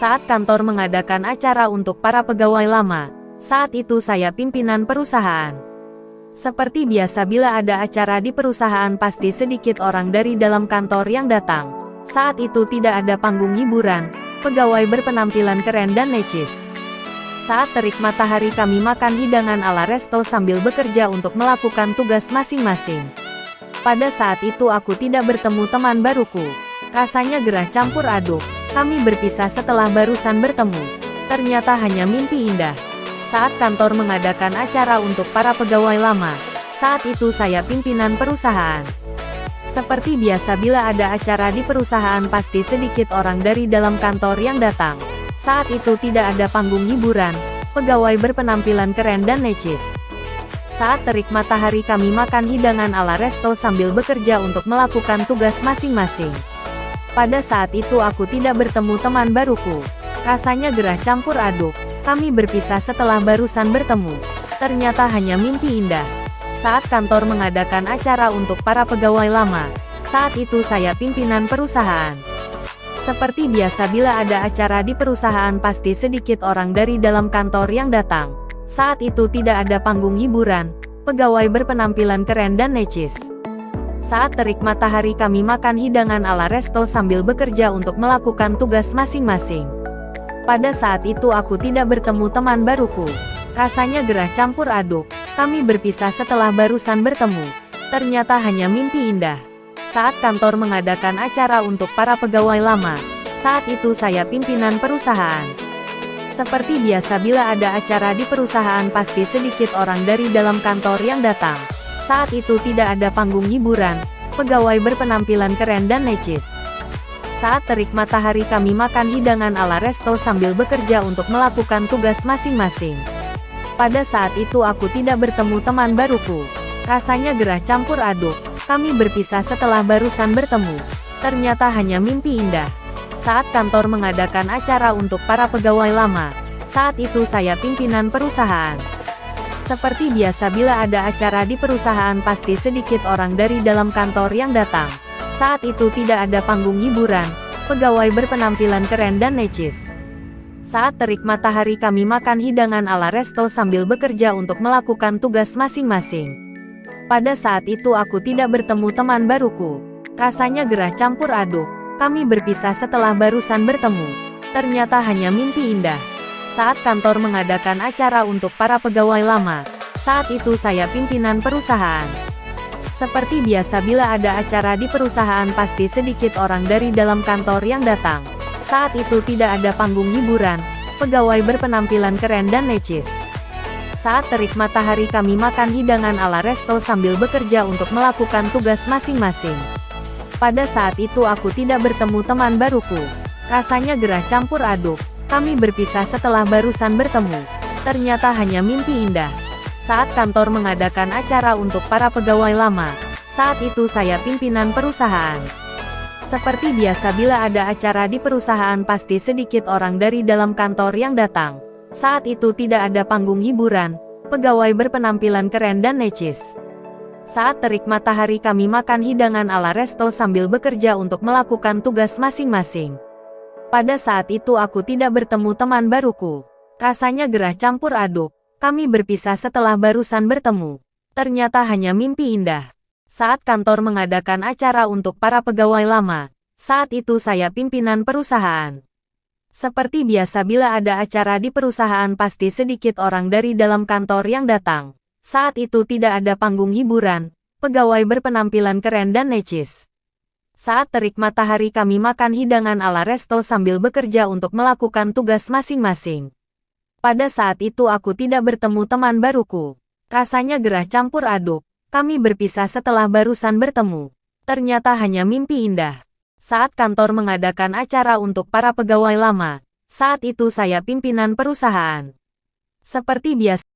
saat kantor mengadakan acara untuk para pegawai lama. Saat itu saya pimpinan perusahaan. Seperti biasa bila ada acara di perusahaan pasti sedikit orang dari dalam kantor yang datang. Saat itu tidak ada panggung hiburan, pegawai berpenampilan keren dan necis. Saat terik matahari kami makan hidangan ala resto sambil bekerja untuk melakukan tugas masing-masing. Pada saat itu aku tidak bertemu teman baruku. Rasanya gerah campur aduk. Kami berpisah setelah barusan bertemu. Ternyata hanya mimpi indah. Saat kantor mengadakan acara untuk para pegawai lama. Saat itu saya pimpinan perusahaan. Seperti biasa bila ada acara di perusahaan pasti sedikit orang dari dalam kantor yang datang. Saat itu tidak ada panggung hiburan, pegawai berpenampilan keren dan necis. Saat terik matahari kami makan hidangan ala resto sambil bekerja untuk melakukan tugas masing-masing. Pada saat itu aku tidak bertemu teman baruku. Rasanya gerah campur aduk. Kami berpisah setelah barusan bertemu. Ternyata hanya mimpi indah. Saat kantor mengadakan acara untuk para pegawai lama. Saat itu saya pimpinan perusahaan. Seperti biasa bila ada acara di perusahaan pasti sedikit orang dari dalam kantor yang datang. Saat itu tidak ada panggung hiburan, pegawai berpenampilan keren dan necis. Saat terik matahari kami makan hidangan ala resto sambil bekerja untuk melakukan tugas masing-masing. Pada saat itu aku tidak bertemu teman baruku. Rasanya gerah campur aduk. Kami berpisah setelah barusan bertemu. Ternyata hanya mimpi indah. Saat kantor mengadakan acara untuk para pegawai lama. Saat itu saya pimpinan perusahaan. Seperti biasa bila ada acara di perusahaan pasti sedikit orang dari dalam kantor yang datang. Saat itu tidak ada panggung hiburan, pegawai berpenampilan keren dan necis. Saat terik matahari kami makan hidangan ala resto sambil bekerja untuk melakukan tugas masing-masing. Pada saat itu aku tidak bertemu teman baruku. Rasanya gerah campur aduk. Kami berpisah setelah barusan bertemu. Ternyata hanya mimpi indah. Saat kantor mengadakan acara untuk para pegawai lama. Saat itu saya pimpinan perusahaan. Seperti biasa bila ada acara di perusahaan pasti sedikit orang dari dalam kantor yang datang. Saat itu tidak ada panggung hiburan, pegawai berpenampilan keren dan necis. Saat terik matahari kami makan hidangan ala resto sambil bekerja untuk melakukan tugas masing-masing. Pada saat itu aku tidak bertemu teman baruku. Rasanya gerah campur aduk. Kami berpisah setelah barusan bertemu. Ternyata hanya mimpi indah. Saat kantor mengadakan acara untuk para pegawai lama. Saat itu saya pimpinan perusahaan. Seperti biasa bila ada acara di perusahaan pasti sedikit orang dari dalam kantor yang datang. Saat itu tidak ada panggung hiburan, pegawai berpenampilan keren dan necis. Saat terik matahari kami makan hidangan ala resto sambil bekerja untuk melakukan tugas masing-masing. Pada saat itu aku tidak bertemu teman baruku. Rasanya gerah campur aduk. Kami berpisah setelah barusan bertemu. Ternyata hanya mimpi indah. Saat kantor mengadakan acara untuk para pegawai lama. Saat itu saya pimpinan perusahaan. Seperti biasa bila ada acara di perusahaan pasti sedikit orang dari dalam kantor yang datang. Saat itu tidak ada panggung hiburan, pegawai berpenampilan keren dan necis. Saat terik matahari kami makan hidangan ala resto sambil bekerja untuk melakukan tugas masing-masing. Pada saat itu aku tidak bertemu teman baruku. Rasanya gerah campur aduk. Kami berpisah setelah barusan bertemu. Ternyata hanya mimpi indah. Saat kantor mengadakan acara untuk para pegawai lama. Saat itu saya pimpinan perusahaan. Seperti biasa bila ada acara di perusahaan pasti sedikit orang dari dalam kantor yang datang. Saat itu tidak ada panggung hiburan, pegawai berpenampilan keren dan necis. Saat terik matahari kami makan hidangan ala resto sambil bekerja untuk melakukan tugas masing-masing. Pada saat itu aku tidak bertemu teman baruku. Rasanya gerah campur aduk. Kami berpisah setelah barusan bertemu. Ternyata hanya mimpi indah. Saat kantor mengadakan acara untuk para pegawai lama. Saat itu saya pimpinan perusahaan. Seperti biasa.